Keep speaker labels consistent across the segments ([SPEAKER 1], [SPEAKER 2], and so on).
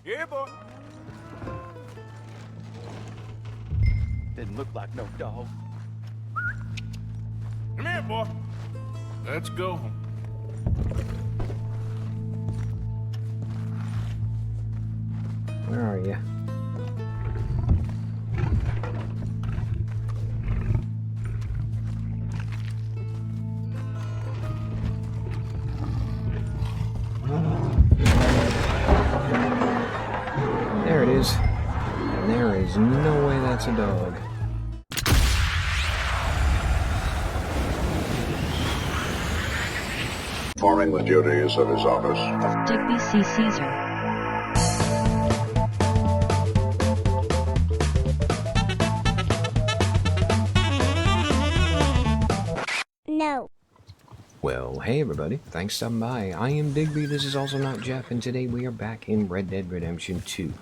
[SPEAKER 1] Yeah, boy.
[SPEAKER 2] Didn't look like no dog.
[SPEAKER 1] Come here, boy. Let's go.
[SPEAKER 3] Where are you? There it is. And there is no way that's a dog.
[SPEAKER 4] Performing the duties of his office.
[SPEAKER 5] Digby C. Caesar.
[SPEAKER 6] No.
[SPEAKER 3] Well, hey everybody, thanks for stopping by. I am Digby, this is also not Jeff, and today we are back in Red Dead Redemption 2.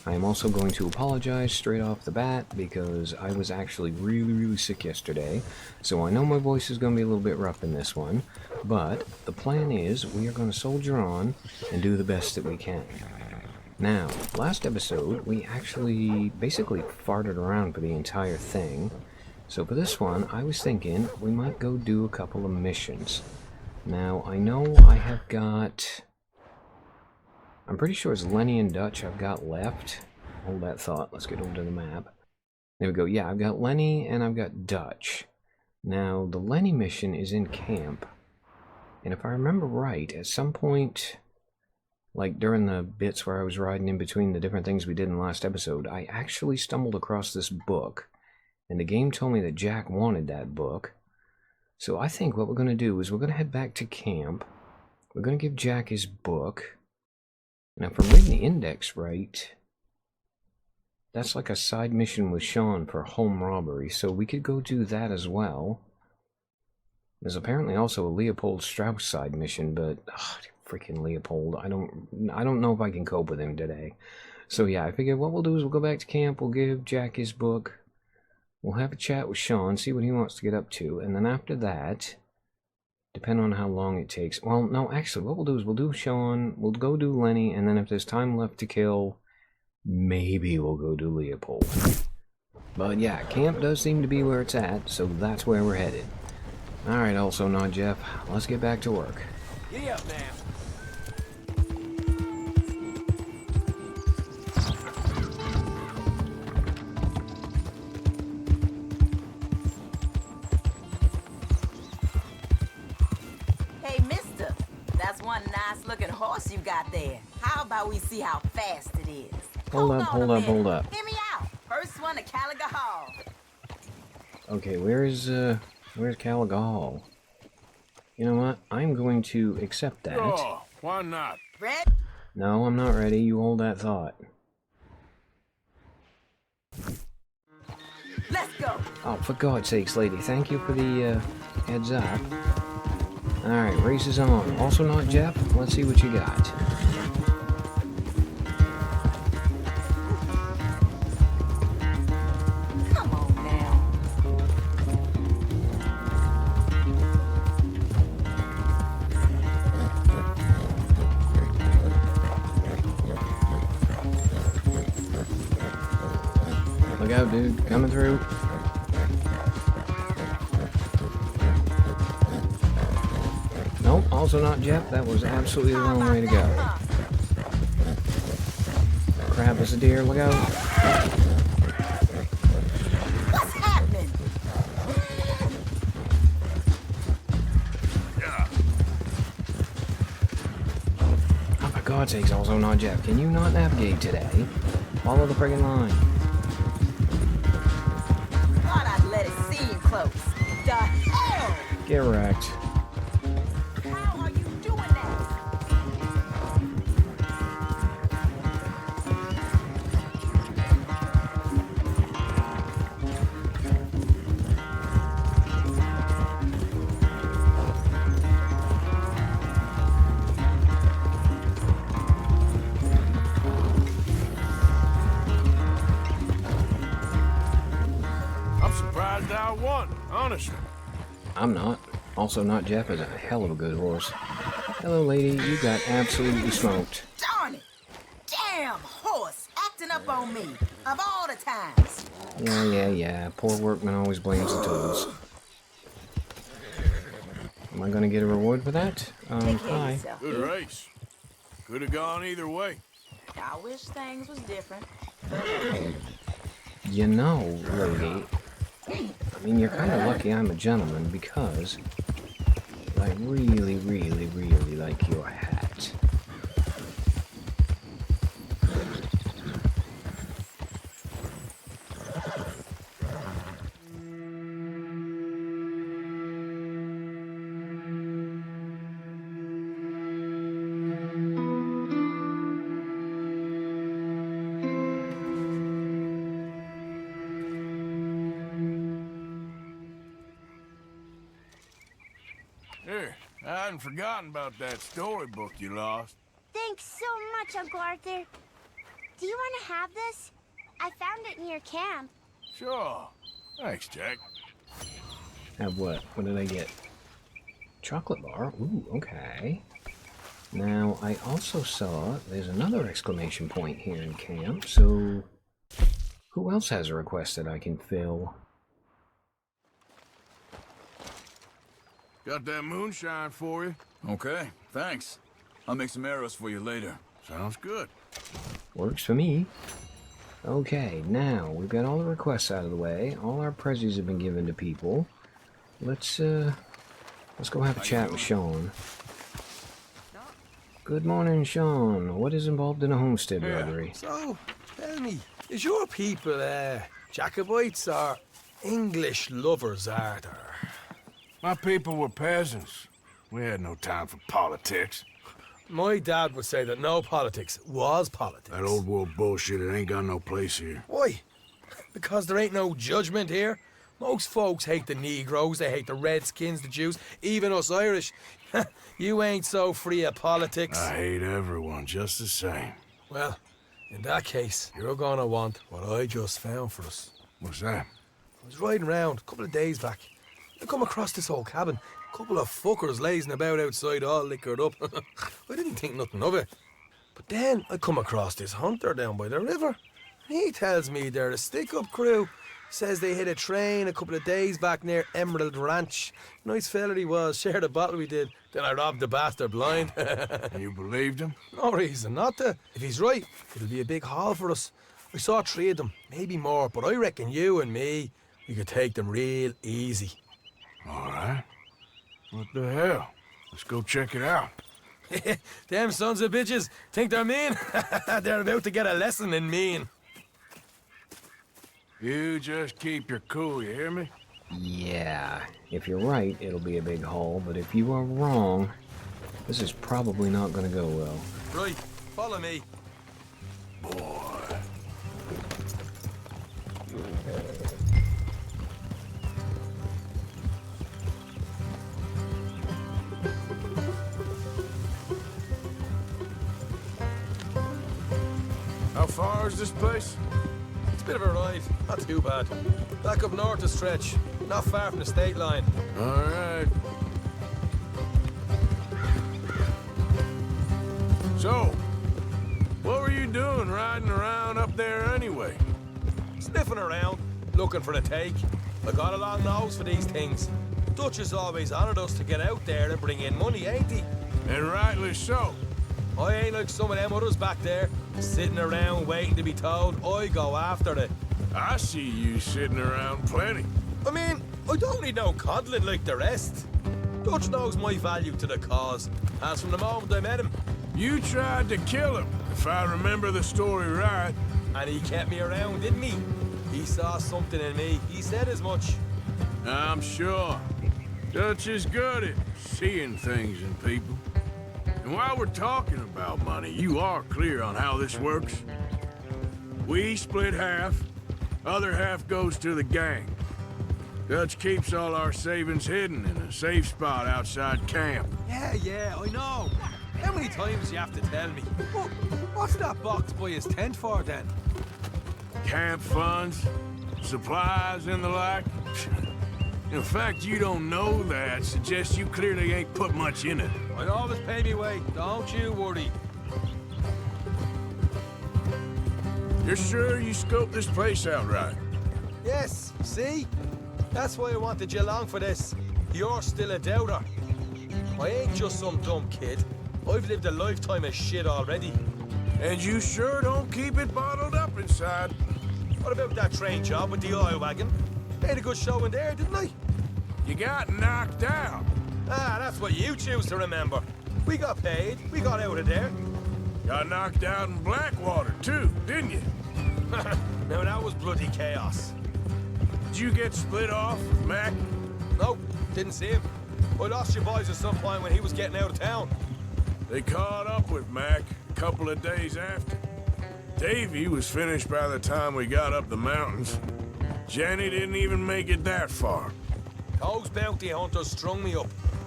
[SPEAKER 3] I am also going to apologize straight off the bat because I was actually really sick yesterday, so I know my voice is going to be a little bit rough in this one, but the plan is we are going to soldier on and do the best that we can. Now, last episode we actually basically farted around for the entire thing, so for this one I was thinking we might go do a couple of missions. Now, I know I have got... I'm pretty sure it's Lenny and Dutch I've got left. Hold that thought. Let's get over to the map. There we go. Yeah, I've got Lenny and I've got Dutch. Now, the Lenny mission is in camp. And if I remember right, at some point, like during the bits where I was riding in between the different things we did in the last episode, I actually stumbled across this book. And the game told me that Jack wanted that book. So I think what we're going to do is we're going to head back to camp. We're going to give Jack his book. Now, if I'm reading the index right, that's like a side mission with Sean for home robbery, so we could go do that as well. There's apparently also a Leopold Strauss side mission, but freaking Leopold, I don't know if I can cope with him today. So yeah, I figured what we'll do is we'll go back to camp, we'll give Jack his book, we'll have a chat with Sean, see what he wants to get up to, and then after that, depending on how long it takes. Well, no, actually, what we'll do is we'll do Sean, we'll go do Lenny, and then if there's time left to kill, maybe we'll go do Leopold. But yeah, camp does seem to be where it's at, so that's where we're headed. Alright, also not Jeff, let's get back to work.
[SPEAKER 2] Giddy up now.
[SPEAKER 7] Looking horse you got there. How about we see how fast it is?
[SPEAKER 3] Hold up.
[SPEAKER 7] Hear me out. First one to Caliga Hall.
[SPEAKER 3] Okay, where's Caliga Hall? You know what? I'm going to accept that.
[SPEAKER 1] Oh, why not?
[SPEAKER 7] Red?
[SPEAKER 3] No, I'm not ready. You hold that thought.
[SPEAKER 7] Let's go.
[SPEAKER 3] Oh, for God's sakes, lady. Thank you for the heads up. Alright, race is on. Also not Jeff. Let's see what you got.
[SPEAKER 7] Come on now.
[SPEAKER 3] Look out, dude. Coming through. Nope, also not Jeff. That was absolutely the wrong way to go. Crap, is a deer. Look out.
[SPEAKER 7] What's happening?
[SPEAKER 3] Oh, for God's sakes, also not Jeff. Can you not navigate today? Follow the friggin' line.
[SPEAKER 7] Thought I'd let it seem close. The hell?
[SPEAKER 3] Get wrecked.
[SPEAKER 1] I won, honestly.
[SPEAKER 3] I'm not. Also not Jeff is a hell of a good horse. Hello, lady. You got absolutely smoked.
[SPEAKER 7] Darn it! Damn! damn horse acting up on me, of all the times.
[SPEAKER 3] Yeah. Poor workman always blames the tools. Am I gonna get a reward for that?
[SPEAKER 7] Take care of
[SPEAKER 3] Hi.
[SPEAKER 7] yourself.
[SPEAKER 1] Good race. Could have gone either way.
[SPEAKER 7] I wish things was different.
[SPEAKER 3] You know, lady, I mean, you're kind of lucky I'm a gentleman because I really like your hat.
[SPEAKER 1] Here, I hadn't forgotten about that storybook you lost.
[SPEAKER 6] Thanks so much, Uncle Arthur. Do you want to have this? I found it near camp.
[SPEAKER 1] Sure. Thanks, Jack.
[SPEAKER 3] Have what? What did I get? Chocolate bar? Ooh, okay. Now, I also saw there's another exclamation point here in camp, so who else has a request that I can fill?
[SPEAKER 1] Got that moonshine for you.
[SPEAKER 5] Okay, thanks. I'll make some arrows for you later.
[SPEAKER 1] Sounds good.
[SPEAKER 3] Works for me. Okay, now we've got all the requests out of the way. All our prezzies have been given to people. Let's go have a chat with Sean. Good morning, Sean. What is involved in a homestead robbery?
[SPEAKER 8] So, tell me, is your people, Jacobites or English lovers, Arthur?
[SPEAKER 1] My people were peasants. We had no time for politics.
[SPEAKER 8] My dad would say that no politics was politics.
[SPEAKER 1] That old world bullshit, it ain't got no place here.
[SPEAKER 8] Why? Because there ain't no judgment here. Most folks hate the Negroes, they hate the Redskins, the Jews, even us Irish. You ain't so free of politics.
[SPEAKER 1] I hate everyone just the same.
[SPEAKER 8] Well, in that case, you're gonna want what I just found for us.
[SPEAKER 1] What's that?
[SPEAKER 8] I was riding around a couple of days back. I come across this old cabin. A couple of fuckers lazing about outside all liquored up. I didn't think nothing of it. But then I come across this hunter down by the river. He tells me they're a stick-up crew. Says they hit a train a couple of days back near Emerald Ranch. Nice fella he was, shared a bottle we did. Then I robbed the bastard blind.
[SPEAKER 1] You believed him?
[SPEAKER 8] No reason not to. If he's right, it'll be a big haul for us. I saw 3 of them, maybe more, but I reckon you and me, we could take them real easy.
[SPEAKER 1] All right. What the hell? Let's go check it out.
[SPEAKER 8] Them sons of bitches think they're mean. They're about to get a lesson in mean.
[SPEAKER 1] You just keep your cool, you hear me?
[SPEAKER 3] Yeah, if you're right, it'll be a big haul, but if you are wrong, this is probably not gonna go well.
[SPEAKER 8] Right, follow me.
[SPEAKER 1] Boy. How far is this place?
[SPEAKER 8] It's a bit of a ride, not too bad. Back up north a stretch, not far from the state line.
[SPEAKER 1] All right. So, what were you doing riding around up there anyway?
[SPEAKER 8] Sniffing around, looking for a take. I got a long nose for these things. Dutch has always honoured us to get out there and bring in money, ain't he?
[SPEAKER 1] And rightly so.
[SPEAKER 8] I ain't like some of them others back there, sitting around waiting to be told. I go after it.
[SPEAKER 1] I see you sitting around plenty.
[SPEAKER 8] I mean, I don't need no coddling like the rest. Dutch knows my value to the cause, as from the moment I met him.
[SPEAKER 1] You tried to kill him, if I remember the story right.
[SPEAKER 8] And he kept me around, didn't he? He saw something in me. He said as much.
[SPEAKER 1] I'm sure. Dutch is good at seeing things in people. And while we're talking about money, you are clear on how this works? We split half, other half goes to the gang. Dutch keeps all our savings hidden in a safe spot outside camp.
[SPEAKER 8] Yeah, I know. How many times you have to tell me? What's that box by his tent for then?
[SPEAKER 1] Camp funds, supplies, and the like. In fact, you don't know that suggests you clearly ain't put much in it.
[SPEAKER 8] I always pay me way, don't you worry.
[SPEAKER 1] You're sure you scoped this place out right?
[SPEAKER 8] Yes, see? That's why I wanted you along for this. You're still a doubter. I ain't just some dumb kid. I've lived a lifetime of shit already.
[SPEAKER 1] And you sure don't keep it bottled up inside.
[SPEAKER 8] What about that train job with the oil wagon? Made a good show in there, didn't I?
[SPEAKER 1] You got knocked out.
[SPEAKER 8] Ah, that's what you choose to remember. We got paid. We got out of there.
[SPEAKER 1] Got knocked out in Blackwater, too, didn't you?
[SPEAKER 8] Now that was bloody chaos.
[SPEAKER 1] Did you get split off with Mac?
[SPEAKER 8] Nope, didn't see him. I lost your boys at some point when he was getting out of town.
[SPEAKER 1] They caught up with Mac a couple of days after. Davy was finished by the time we got up the mountains. Jenny didn't even make it that far.
[SPEAKER 8] Those bounty hunters strung me up,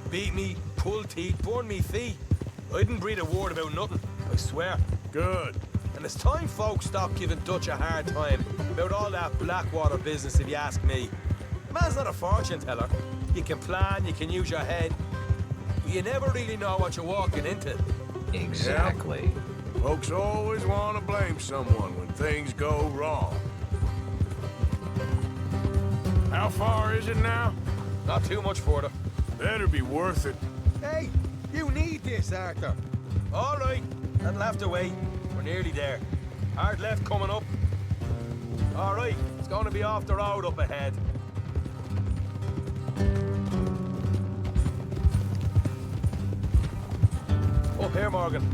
[SPEAKER 8] beat me, pulled teeth, burned me feet. I didn't breathe a word about nothing, I swear.
[SPEAKER 1] Good.
[SPEAKER 8] And it's time folks stop giving Dutch a hard time about all that Blackwater business, if you ask me. The man's not a fortune teller. You can plan, you can use your head, but you never really know what you're walking into.
[SPEAKER 3] Exactly.
[SPEAKER 1] Folks always want to blame someone when things go wrong. How far is it now?
[SPEAKER 8] Not too much further.
[SPEAKER 1] Better be worth it.
[SPEAKER 8] Hey, you need this, Arthur. All right, that'll have to wait. We're nearly there. Hard left coming up. All right, it's going to be off the road up ahead. Up here, Morgan.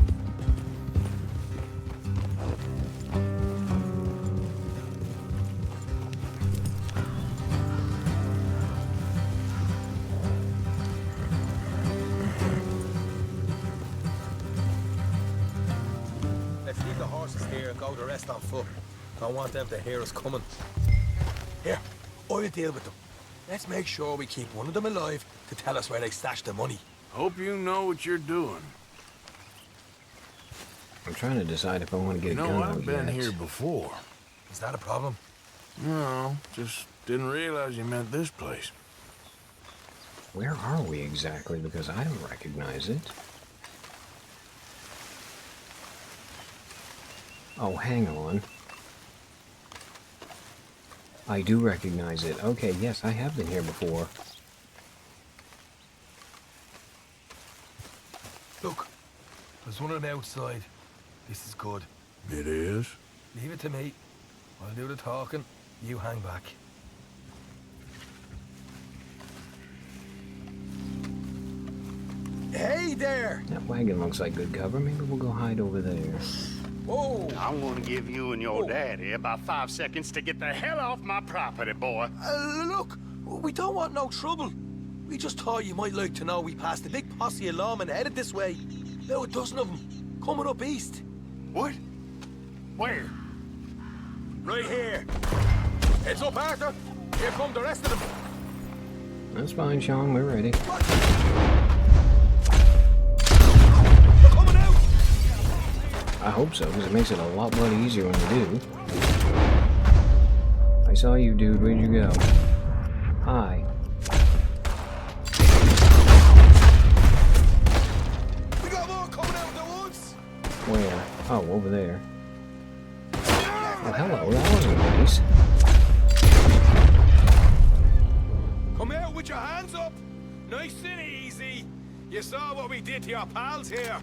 [SPEAKER 8] Let's leave the horses here and go the rest on foot. Don't want them to hear us coming. Here, I'll deal with them. Let's make sure we keep one of them alive to tell us where they stashed the money.
[SPEAKER 1] Hope you know what you're doing.
[SPEAKER 3] I'm trying to decide if I want to get
[SPEAKER 1] You
[SPEAKER 3] a
[SPEAKER 1] know,
[SPEAKER 3] gun
[SPEAKER 1] I've
[SPEAKER 3] out
[SPEAKER 1] been
[SPEAKER 3] yet.
[SPEAKER 1] here before.
[SPEAKER 8] Is that a problem?
[SPEAKER 1] No, just didn't realize you meant this place.
[SPEAKER 3] Where are we exactly? Because I don't recognize it. Oh, hang on. I do recognize it. Okay, yes, I have been here before.
[SPEAKER 8] Look, there's one on the outside. This is good.
[SPEAKER 1] It is?
[SPEAKER 8] Leave it to me. I'll do the talking. You hang back. Hey there!
[SPEAKER 3] That wagon looks like good cover. Maybe we'll go hide over there.
[SPEAKER 8] Whoa!
[SPEAKER 9] I'm gonna give you and your daddy about 5 seconds to get the hell off my property, boy.
[SPEAKER 8] Look, we don't want no trouble. We just thought you might like to know we passed a big posse of lawmen headed this way. About a dozen of them, coming up east.
[SPEAKER 9] What? Where?
[SPEAKER 8] Right here. Heads up, Arthur. Here come the rest of them.
[SPEAKER 3] That's fine, Sean. We're ready.
[SPEAKER 8] What? They're coming out!
[SPEAKER 3] I hope so, because it makes it a lot easier when you do. I saw you, dude. Where'd you go? Hi.
[SPEAKER 8] We got more coming out of the woods!
[SPEAKER 3] Where? Oh, over there. Oh, hello. That wasn't nice.
[SPEAKER 8] Come out with your hands up! Nice and easy. You saw what we did to your pals here.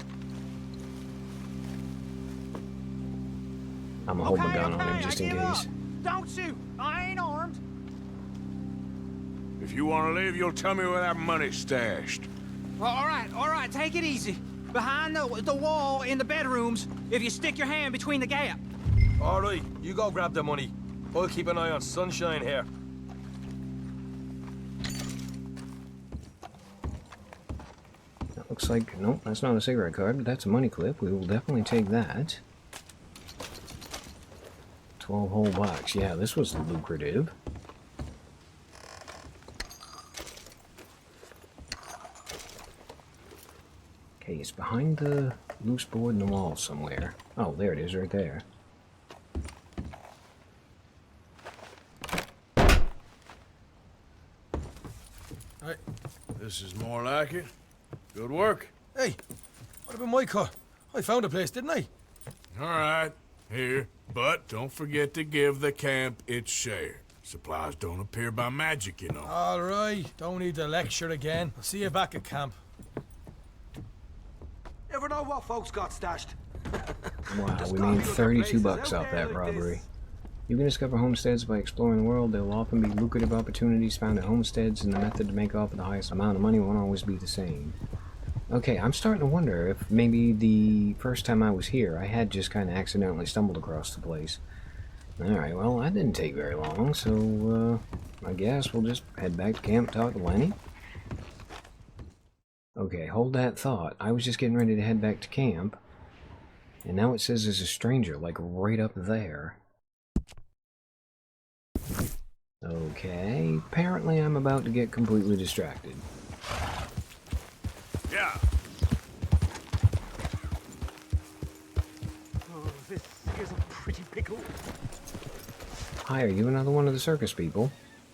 [SPEAKER 3] I'm gonna hold my gun on him just in case.
[SPEAKER 2] Don't shoot. I ain't armed.
[SPEAKER 1] If you want to leave, you'll tell me where that money's stashed.
[SPEAKER 2] Well, all right. Take it easy. Behind the wall in the bedrooms, if you stick your hand between the gap.
[SPEAKER 8] All right, you go grab the money. I'll keep an eye on Sunshine here.
[SPEAKER 3] That looks like... Nope, that's not a cigarette card, but that's a money clip. We will definitely take that. 12-hole box. Yeah, this was lucrative. Okay, it's behind the loose board in the wall somewhere. Oh, there it is, right there.
[SPEAKER 1] Hey, this is more like it. Good work.
[SPEAKER 8] Hey, what about my car? I found a place, didn't I?
[SPEAKER 1] All right. Here, but don't forget to give the camp its share. Supplies don't appear by magic, you know.
[SPEAKER 8] All right, don't need the lecture again. I'll see you back at camp.
[SPEAKER 10] Ever know what folks got stashed?
[SPEAKER 3] Wow, we made 32 bucks off that robbery. You can discover homesteads by exploring the world. There will often be lucrative opportunities found at homesteads, and the method to make off with the highest amount of money won't always be the same. Okay, I'm starting to wonder if maybe the first time I was here, I had just kind of accidentally stumbled across the place. Alright, well, that didn't take very long, so, I guess we'll just head back to camp, talk to Lenny. Okay, hold that thought. I was just getting ready to head back to camp, and now it says there's a stranger, like, right up there. Okay, apparently I'm about to get completely distracted.
[SPEAKER 1] Yeah.
[SPEAKER 10] Oh, this is a pretty pickle.
[SPEAKER 3] Hi, are you another one of the circus people?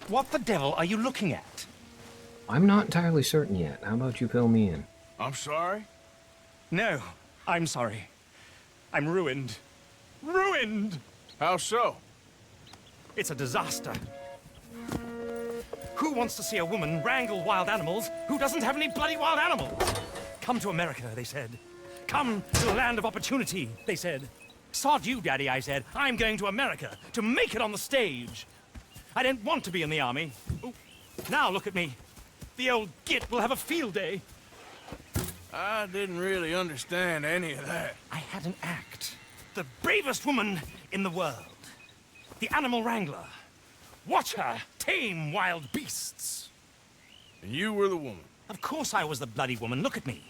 [SPEAKER 10] What the devil are you looking at?
[SPEAKER 3] I'm not entirely certain yet. How about you fill me in?
[SPEAKER 1] I'm sorry?
[SPEAKER 10] No, I'm sorry. I'm ruined. Ruined!
[SPEAKER 1] How so?
[SPEAKER 10] It's a disaster. Who wants to see a woman wrangle wild animals who doesn't have any bloody wild animals? Come to America, they said. Come to the land of opportunity, they said. Sod you, Daddy, I said. I'm going to America to make it on the stage. I don't want to be in the army. Ooh. Now look at me. The old git will have a field day.
[SPEAKER 1] I didn't really understand any of that.
[SPEAKER 10] I had an act. The bravest woman in the world. The animal wrangler. Watch her tame wild beasts.
[SPEAKER 1] And you were the woman.
[SPEAKER 10] Of course I was the bloody woman. Look at me.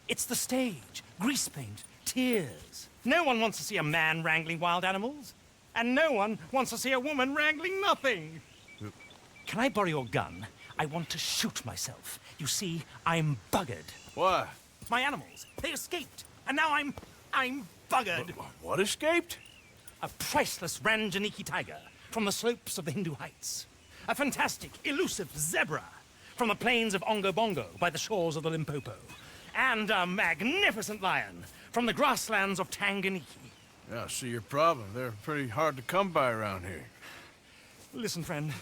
[SPEAKER 10] It's the stage. Grease paint. Tears. No one wants to see a man wrangling wild animals. And no one wants to see a woman wrangling nothing. Can I borrow your gun? I want to shoot myself. You see, I'm buggered.
[SPEAKER 1] Why?
[SPEAKER 10] My animals, they escaped. And now I'm buggered.
[SPEAKER 1] What escaped?
[SPEAKER 10] A priceless Ranjaniki tiger from the slopes of the Hindu Heights. A fantastic, elusive zebra from the plains of Ongo Bongo by the shores of the Limpopo. And a magnificent lion from the grasslands of Tanganyika.
[SPEAKER 1] Yeah, I see your problem. They're pretty hard to come by around here.
[SPEAKER 10] Listen, friend,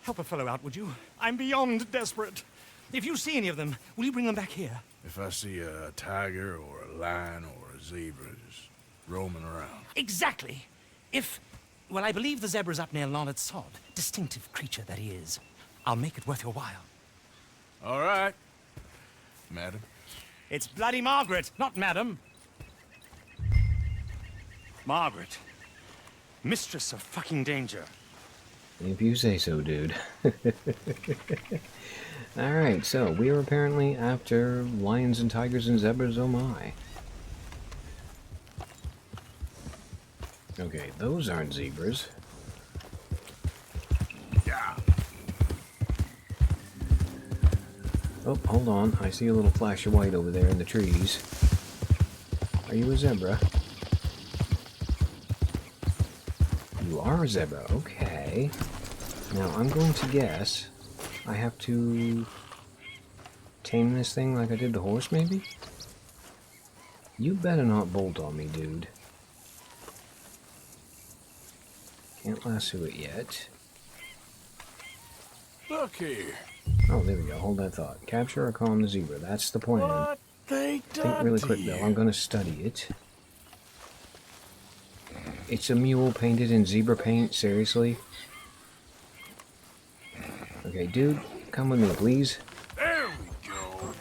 [SPEAKER 10] help a fellow out, would you? I'm beyond desperate. If you see any of them, will you bring them back here?
[SPEAKER 1] If I see a tiger or a lion or a zebra just roaming around.
[SPEAKER 10] Exactly. Well, I believe the zebra's up near Larned Sod. Distinctive creature that he is. I'll make it worth your while.
[SPEAKER 1] All right, madam.
[SPEAKER 10] It's bloody Margaret, not madam. Margaret. Mistress of fucking danger.
[SPEAKER 3] If you say so, dude. Alright, so we are apparently after lions and tigers and zebras, oh my. Okay, those aren't zebras.
[SPEAKER 1] Yeah.
[SPEAKER 3] Oh, hold on. I see a little flash of white over there in the trees. Are you a zebra? You are a zebra, okay. Now, I'm going to guess I have to tame this thing like I did the horse, maybe? You better not bolt on me, dude. Can't lasso it yet.
[SPEAKER 1] Look here.
[SPEAKER 3] Oh, there we go. Hold that thought. Capture or calm the zebra. That's the plan.
[SPEAKER 1] What they done
[SPEAKER 3] Think really
[SPEAKER 1] to
[SPEAKER 3] quick,
[SPEAKER 1] you?
[SPEAKER 3] though. I'm going to study it. It's a mule painted in zebra paint? Seriously? Okay, dude. Come with me, please.
[SPEAKER 1] There we go.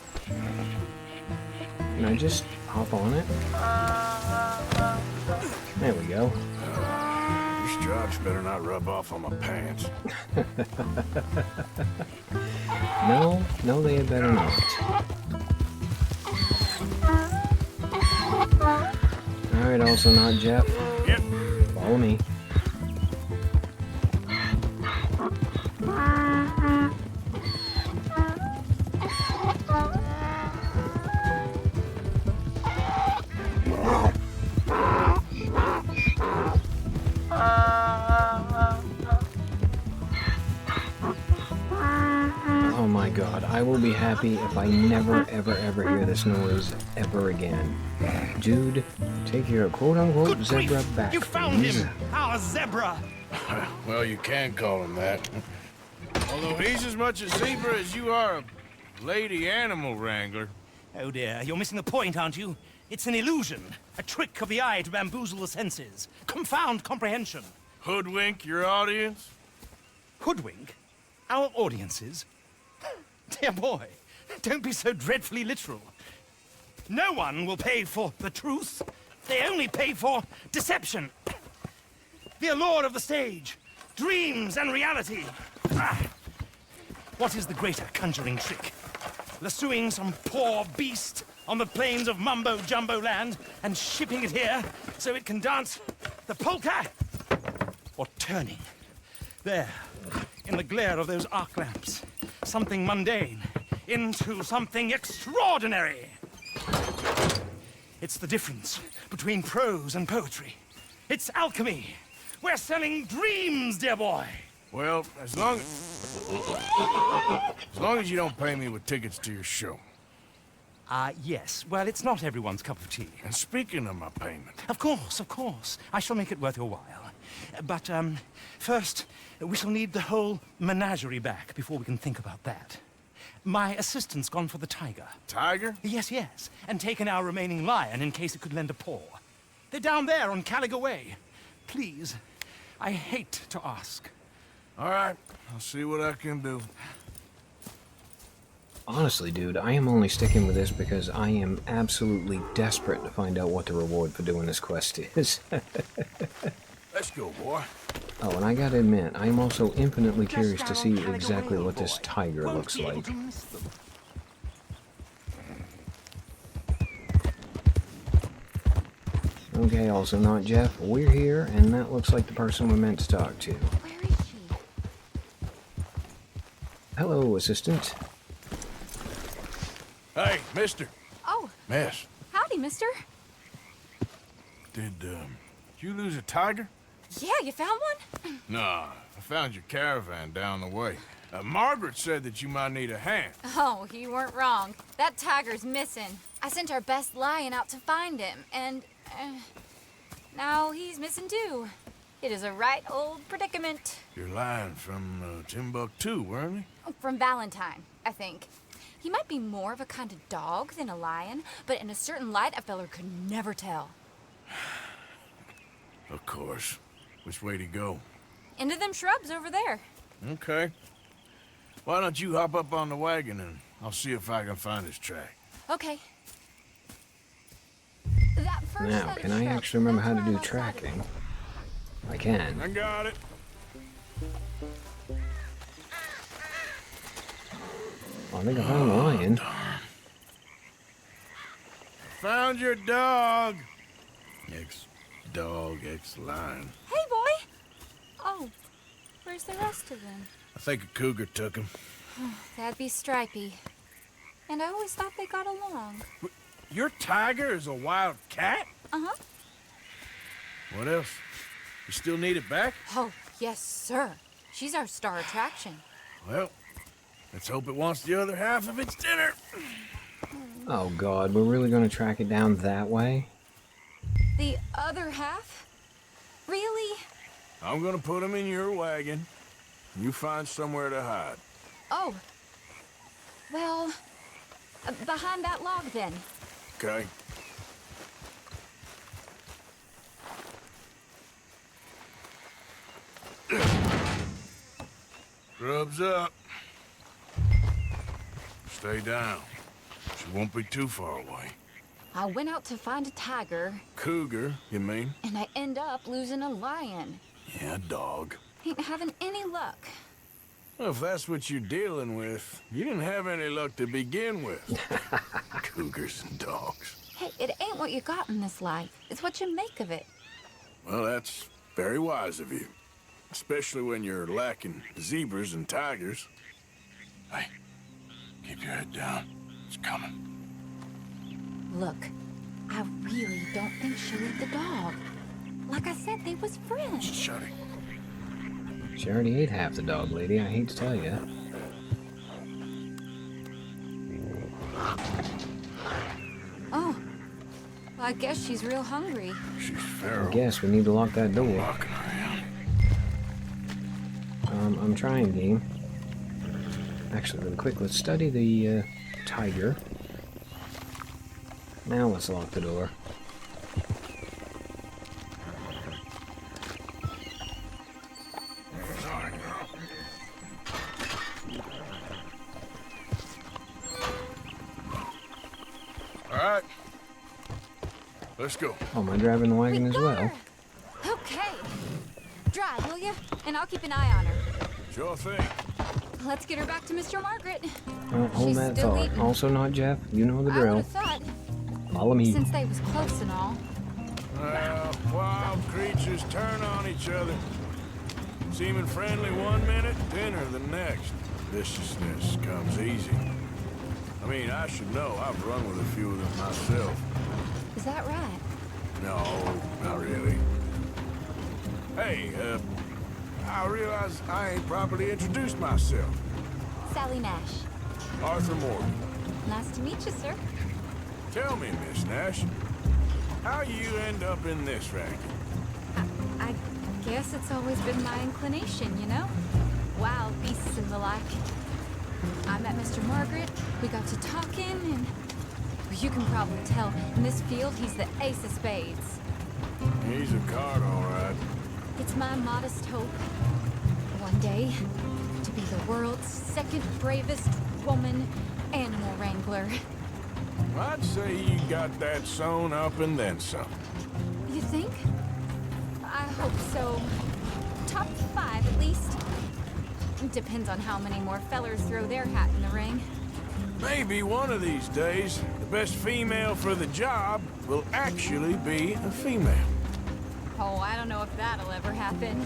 [SPEAKER 3] Can I just hop on it? There we go.
[SPEAKER 1] These stripes better not rub off on my pants.
[SPEAKER 3] No, they had better not. Alright, also not Jeff.
[SPEAKER 1] Yep.
[SPEAKER 3] Follow me. Oh my god, I will be happy if I never ever ever hear this noise ever again. Dude, take your quote-unquote
[SPEAKER 10] Good
[SPEAKER 3] zebra
[SPEAKER 10] grief!
[SPEAKER 3] back,
[SPEAKER 10] You found
[SPEAKER 3] please.
[SPEAKER 10] him! Our zebra!
[SPEAKER 1] Well, you can call him that. Although he's as much a zebra as you are a lady animal wrangler.
[SPEAKER 10] Oh dear, you're missing the point, aren't you? It's an illusion. A trick of the eye to bamboozle the senses. Confound comprehension.
[SPEAKER 1] Hoodwink your audience?
[SPEAKER 10] Hoodwink? Our audiences? Dear boy, don't be so dreadfully literal. No one will pay for the truth. They only pay for deception. The allure of the stage. Dreams and reality. Ah. What is the greater conjuring trick? Lassoing some poor beast on the plains of mumbo-jumbo land and shipping it here so it can dance the polka? Or turning there, in the glare of those arc lamps, something mundane into something extraordinary? It's the difference between prose and poetry. It's alchemy. We're selling dreams, dear boy.
[SPEAKER 1] Well, as long as you don't pay me with tickets to your show.
[SPEAKER 10] Yes. Well, it's not everyone's cup of tea.
[SPEAKER 1] And speaking of my payment...
[SPEAKER 10] Of course. I shall make it worth your while. But, first, we shall need the whole menagerie back before we can think about that. My assistant's gone for the tiger.
[SPEAKER 1] Tiger?
[SPEAKER 10] Yes. And taken our remaining lion in case it could lend a paw. They're down there on Caliga Way. Please, I hate to ask.
[SPEAKER 1] All right, I'll see what I can do.
[SPEAKER 3] Honestly, dude, I am only sticking with this because I am absolutely desperate to find out what the reward for doing this quest is.
[SPEAKER 1] Let's go, boy.
[SPEAKER 3] Oh, and I gotta admit, I am also infinitely curious to see exactly what this tiger looks like. Okay, also not Jeff. We're here, and that looks like the person we're meant to talk to.
[SPEAKER 6] Where is she?
[SPEAKER 3] Hello, assistant.
[SPEAKER 1] Hey, mister.
[SPEAKER 11] Oh,
[SPEAKER 1] Miss,
[SPEAKER 11] howdy, mister.
[SPEAKER 1] did you lose a tiger?
[SPEAKER 11] Yeah, you found one?
[SPEAKER 1] Nah, I found your caravan down the way. Margaret said that you might need a hand.
[SPEAKER 11] Oh, you weren't wrong. That tiger's missing. I sent our best lion out to find him, and now he's missing too. It is a right old predicament.
[SPEAKER 1] You're lying from Timbuktu, weren't you?
[SPEAKER 11] From Valentine, I think. He might be more of a kind of dog than a lion, but in a certain light, a feller could never tell.
[SPEAKER 1] Of course. Which way to go?
[SPEAKER 11] Into them shrubs over there.
[SPEAKER 1] Okay. Why don't you hop up on the wagon and I'll see if I can find his track.
[SPEAKER 11] Okay. That first
[SPEAKER 3] Now,
[SPEAKER 11] set of
[SPEAKER 3] can I
[SPEAKER 11] shrubs,
[SPEAKER 3] actually remember how
[SPEAKER 11] that's
[SPEAKER 3] to
[SPEAKER 11] where
[SPEAKER 3] do
[SPEAKER 11] I lost
[SPEAKER 3] tracking? I can.
[SPEAKER 1] I got it.
[SPEAKER 3] Oh, I think I found a lion.
[SPEAKER 1] Found your dog. Ex-dog, ex-lion.
[SPEAKER 11] Hey, boy! Oh, where's the rest of them?
[SPEAKER 1] I think a cougar took him.
[SPEAKER 11] That'd be Stripey. And I always thought they got along.
[SPEAKER 1] Your tiger is a wild cat?
[SPEAKER 11] Uh-huh.
[SPEAKER 1] What else? You still need it back?
[SPEAKER 11] Oh, yes, sir. She's our star attraction.
[SPEAKER 1] Well, let's hope it wants the other half of its dinner.
[SPEAKER 3] Oh god, we're really gonna track it down that way?
[SPEAKER 11] The other half? Really?
[SPEAKER 1] I'm gonna put him in your wagon. You find somewhere to hide.
[SPEAKER 11] Oh. Well, behind that log, then.
[SPEAKER 1] Okay. Grub's up. Stay down. She won't be too far away.
[SPEAKER 11] I went out to find a tiger,
[SPEAKER 1] Cougar, you mean?
[SPEAKER 11] and I end up losing a lion.
[SPEAKER 1] Yeah, dog.
[SPEAKER 11] Ain't having any luck.
[SPEAKER 1] Well, if that's what you're dealing with, you didn't have any luck to begin with. Cougars and dogs.
[SPEAKER 11] Hey, it ain't what you got in this life. It's what you make of it.
[SPEAKER 1] Well, that's very wise of you. Especially when you're lacking zebras and tigers. Hey, keep your head down. It's coming.
[SPEAKER 11] Look, I really don't think she'll eat the dog. Like I said, they was friends.
[SPEAKER 1] Shut it.
[SPEAKER 3] She already ate half the dog, lady, I hate to tell you.
[SPEAKER 11] Oh, I guess she's real hungry.
[SPEAKER 1] She's
[SPEAKER 3] I
[SPEAKER 1] feral.
[SPEAKER 3] guess we need to lock that door.
[SPEAKER 1] Walking around.
[SPEAKER 3] I'm trying, game. Actually, really quick, let's study the tiger. Now let's lock the door.
[SPEAKER 1] Sorry, girl. All right. Let's go.
[SPEAKER 3] Oh, am I driving the wagon as well?
[SPEAKER 11] Okay. Drive, will you? And I'll keep an eye on her.
[SPEAKER 1] Sure thing.
[SPEAKER 11] Let's get her back to Mr. Margaret.
[SPEAKER 3] Hold
[SPEAKER 11] She's
[SPEAKER 3] that
[SPEAKER 11] still
[SPEAKER 3] thought.
[SPEAKER 11] eating.
[SPEAKER 3] Also not Jeff. You know the
[SPEAKER 11] I
[SPEAKER 3] drill.
[SPEAKER 11] would have thought,
[SPEAKER 3] Follow me.
[SPEAKER 11] since they was close and all.
[SPEAKER 1] Well, wild creatures turn on each other. Seeming friendly one minute, dinner the next. Viciousness comes easy. I mean, I should know. I've run with a few of them myself.
[SPEAKER 11] Is that right?
[SPEAKER 1] No, not really. Hey, I realize I ain't properly introduced myself.
[SPEAKER 11] Sally Nash.
[SPEAKER 1] Arthur Morgan.
[SPEAKER 11] Nice to meet you, sir.
[SPEAKER 1] Tell me, Miss Nash, how you end up in this racket?
[SPEAKER 11] I guess it's always been my inclination, you know? Wild beasts and the like. I met Mr. Margaret, we got to talking, and you can probably tell, in this field, he's the ace of spades.
[SPEAKER 1] He's a card, all right.
[SPEAKER 11] It's my modest hope, one day, to be the world's second bravest woman animal wrangler.
[SPEAKER 1] I'd say you got that sewn up and then some.
[SPEAKER 11] You think? I hope so. Top 5, at least. Depends on how many more fellers throw their hat in the ring.
[SPEAKER 1] Maybe one of these days, the best female for the job will actually be a female.
[SPEAKER 11] Oh, I don't know if that'll ever happen.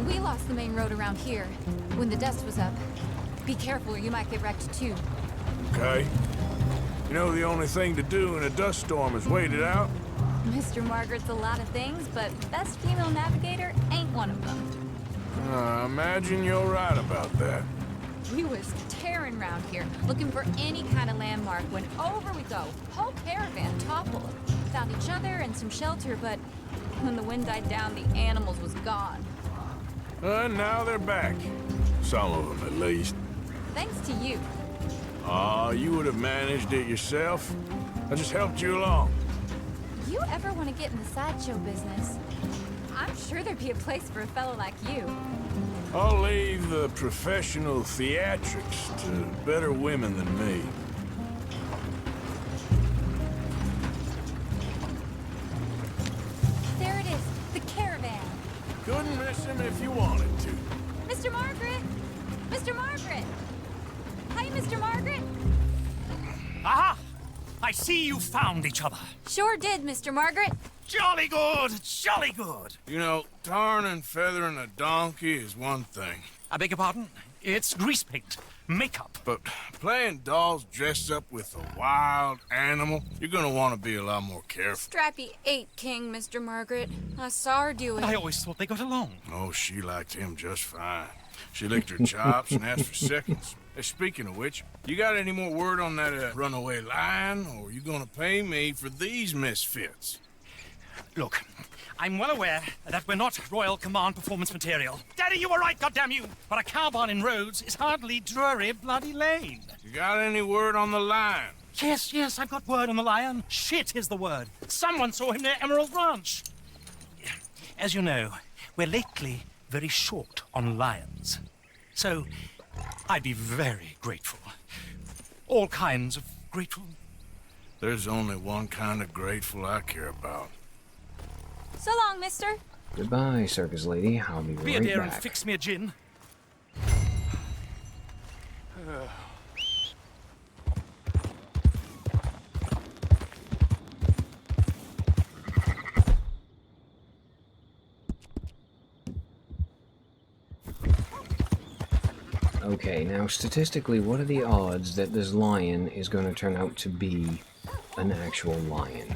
[SPEAKER 11] We lost the main road around here when the dust was up. Be careful or you might get wrecked too.
[SPEAKER 1] Okay? You know the only thing to do in a dust storm is wait it out?
[SPEAKER 11] Mr. Margaret's a lot of things, but best female navigator ain't one of them.
[SPEAKER 1] I imagine you're right about that.
[SPEAKER 11] We was tearing around here, looking for any kind of landmark when over we go. Whole caravan toppled. Found each other and some shelter, but when the wind died down, the animals was gone.
[SPEAKER 1] And now they're back. Some of them, at least.
[SPEAKER 11] Thanks to you.
[SPEAKER 1] Aw, you would have managed it yourself. I just helped you along.
[SPEAKER 11] You ever want to get in the sideshow business? I'm sure there'd be a place for a fellow like you.
[SPEAKER 1] I'll leave the professional theatrics to better women than me.
[SPEAKER 11] There it is, the caravan.
[SPEAKER 1] Couldn't miss him if you wanted to.
[SPEAKER 11] Mr. Margaret! Mr. Margaret! Hi, Mr. Margaret!
[SPEAKER 10] Aha! I see you found each other.
[SPEAKER 11] Sure did, Mr. Margaret.
[SPEAKER 10] Jolly good, jolly good.
[SPEAKER 1] You know, tarring and feathering a donkey is one thing.
[SPEAKER 10] I beg your pardon? It's grease paint, makeup.
[SPEAKER 1] But playing dolls dressed up with a wild animal, you're gonna want to be a lot more careful.
[SPEAKER 11] Strappy ate King, Mr. Margaret. I saw her do it.
[SPEAKER 10] I always thought they got along.
[SPEAKER 1] Oh, she liked him just fine. She licked her chops and asked for seconds. Hey, speaking of which, you got any more word on that runaway lion, or are you gonna pay me for these misfits?
[SPEAKER 10] Look, I'm well aware that we're not Royal Command performance material. Daddy, you were right, goddamn you! But a cow barn in Rhodes is hardly Drury Bloody Lane.
[SPEAKER 1] You got any word on the lion?
[SPEAKER 10] Yes, I've got word on the lion. Shit is the word. Someone saw him near Emerald Ranch. As you know, we're lately very short on lions. So, I'd be very grateful. All kinds of grateful.
[SPEAKER 1] There's only one kind of grateful I care about.
[SPEAKER 11] So long, mister.
[SPEAKER 3] Goodbye, circus lady. I'll be
[SPEAKER 10] Be a
[SPEAKER 3] right
[SPEAKER 10] dear and
[SPEAKER 3] back.
[SPEAKER 10] fix me a gin.
[SPEAKER 3] Okay, now statistically, what are the odds that this lion is going to turn out to be an actual lion?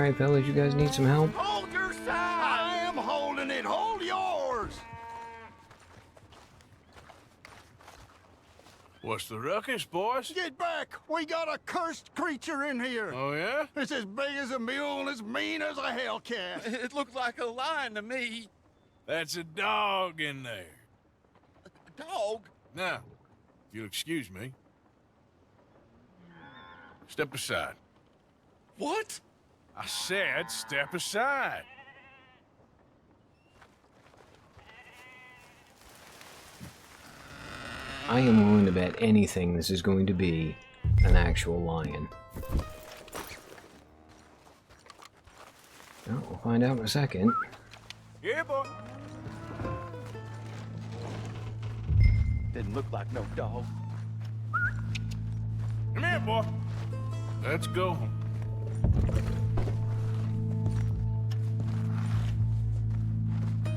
[SPEAKER 3] Alright, fellas, you guys need some help?
[SPEAKER 9] Hold your side! I am holding it. Hold yours!
[SPEAKER 1] What's the ruckus, boys?
[SPEAKER 9] Get back! We got a cursed creature in here.
[SPEAKER 1] Oh, yeah?
[SPEAKER 9] It's as big as a mule and as mean as a hellcat.
[SPEAKER 12] It looked like a lion to me.
[SPEAKER 1] That's a dog in there.
[SPEAKER 12] A dog?
[SPEAKER 1] Now, if you'll excuse me. Step aside.
[SPEAKER 12] What?
[SPEAKER 1] I said step aside.
[SPEAKER 3] I am willing to bet anything this is going to be an actual lion. Well, we'll find out in a second.
[SPEAKER 1] Yeah, boy.
[SPEAKER 12] Didn't look like no dog.
[SPEAKER 1] Come here, boy. Let's go.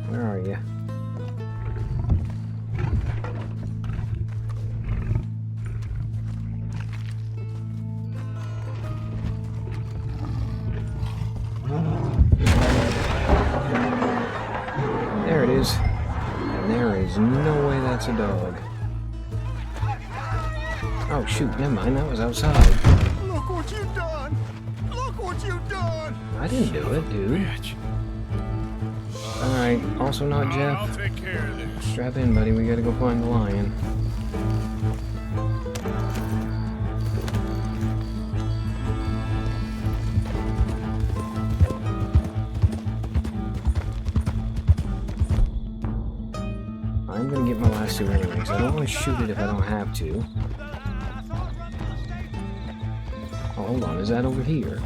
[SPEAKER 3] Where are you? There it is. And there is no way that's a dog. Oh shoot, never mind, that was outside.
[SPEAKER 9] Look what you done! Look what you done!
[SPEAKER 3] I didn't do it, dude. Alright, also not Jeff.
[SPEAKER 1] I'll take care of this.
[SPEAKER 3] Strap in, buddy, we gotta go find the lion. I'm gonna get my last two anyway, because I don't want to shoot it if I don't have to. Oh, hold on, is that over here?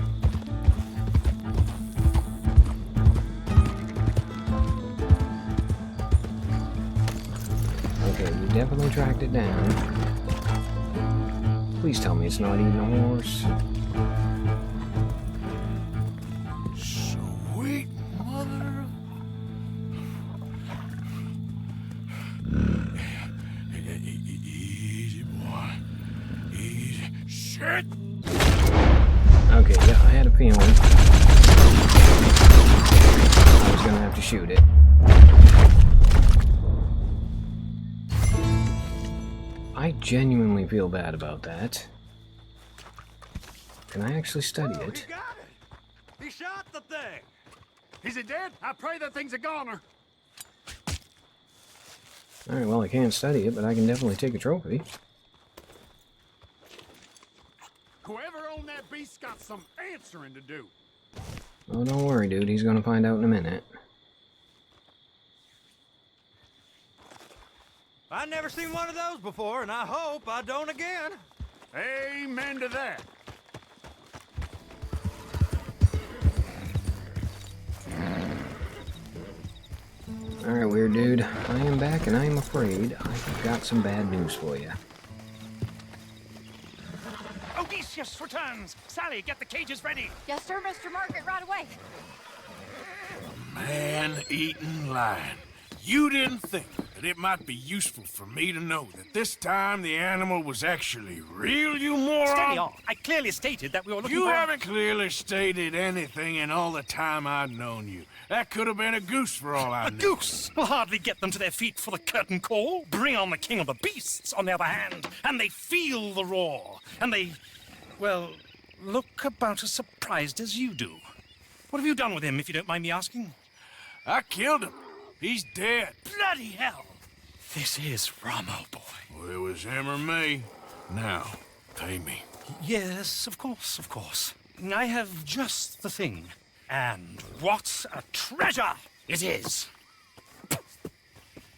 [SPEAKER 3] Okay, we definitely tracked it down. Please tell me it's not eating a horse.
[SPEAKER 1] Sweet mother. Easy, boy. Easy. Shit!
[SPEAKER 3] Okay, yeah, I had a feeling. I was gonna have to shoot it. I genuinely feel bad about that. Can I actually study it?
[SPEAKER 9] You got it! He shot the thing! Is it dead? I pray that thing's a goner.
[SPEAKER 3] Alright, well, I can't study it, but I can definitely take a trophy.
[SPEAKER 9] Whoever owned that beast's got some answering to do.
[SPEAKER 3] Oh, don't worry, dude. He's gonna find out in a minute.
[SPEAKER 2] I've never seen one of those before, and I hope I don't again.
[SPEAKER 9] Amen to that.
[SPEAKER 3] Alright, weird dude. I am back, and I am afraid I've got some bad news for you.
[SPEAKER 10] Odysseus returns! Sally, get the cages ready!
[SPEAKER 11] Yes, sir, Mr. Margaret, right away.
[SPEAKER 1] Man-eating lion. You didn't think that it might be useful for me to know that this time the animal was actually real, you moron?
[SPEAKER 10] Steady on. I clearly stated that we were looking
[SPEAKER 1] You
[SPEAKER 10] for...
[SPEAKER 1] haven't clearly stated anything in all the time I've known you. That could have been a goose for all I
[SPEAKER 10] A
[SPEAKER 1] knew.
[SPEAKER 10] goose will hardly get them to their feet for the curtain call. Bring on the king of the beasts, on the other hand, and they feel the roar. And they, well, look about as surprised as you do. What have you done with him, if you don't mind me asking?
[SPEAKER 1] I killed him. He's dead.
[SPEAKER 10] Bloody hell! This is Ramo, boy.
[SPEAKER 1] Well, it was him or me. Now, pay me.
[SPEAKER 10] Yes, of course, of course. I have just the thing. And what a treasure it is!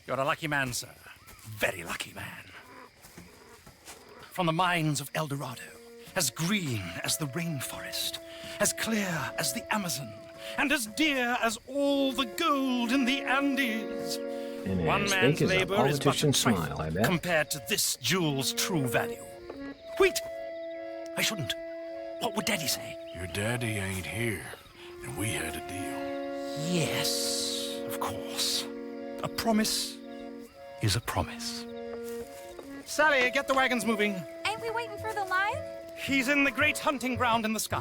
[SPEAKER 10] You're a lucky man, sir. Very lucky man. From the mines of El Dorado, as green as the rainforest, as clear as the Amazon, and as dear as all the gold in the Andes.
[SPEAKER 3] And
[SPEAKER 10] One
[SPEAKER 3] as
[SPEAKER 10] man's
[SPEAKER 3] big as a
[SPEAKER 10] labor is but a
[SPEAKER 3] politician's smile,
[SPEAKER 10] trifle
[SPEAKER 3] I bet.
[SPEAKER 10] compared to this jewel's true value. Wait! I shouldn't. What would Daddy say?
[SPEAKER 1] Your daddy ain't here, and we had a deal.
[SPEAKER 10] Yes, of course. A promise is a promise. Sally, get the wagons moving.
[SPEAKER 11] Ain't we waiting for the lion?
[SPEAKER 10] He's in the great hunting ground in the sky.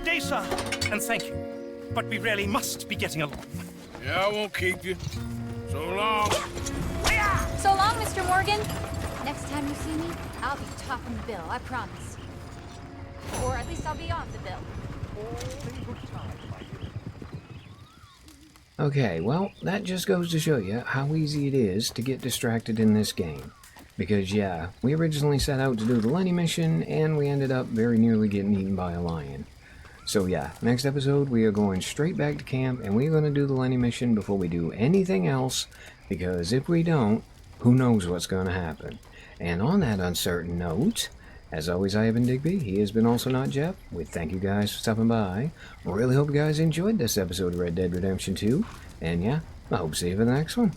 [SPEAKER 10] Good day, sir. And thank you. But we really must be getting along.
[SPEAKER 1] Yeah, I won't keep you. So long.
[SPEAKER 11] So long, Mr. Morgan. Next time you see me, I'll be topping the bill, I promise. Or at least I'll be on the bill.
[SPEAKER 3] Okay, well, that just goes to show you how easy it is to get distracted in this game. Because, yeah, we originally set out to do the Lenny mission, and we ended up very nearly getting eaten by a lion. So yeah, next episode we are going straight back to camp, and we're going to do the Lenny mission before we do anything else, because if we don't, who knows what's going to happen. And on that uncertain note, as always, I have been Digby. He has been Also Not Jeff. We thank you guys for stopping by. Really hope you guys enjoyed this episode of Red Dead Redemption 2. And yeah, I hope to see you for the next one.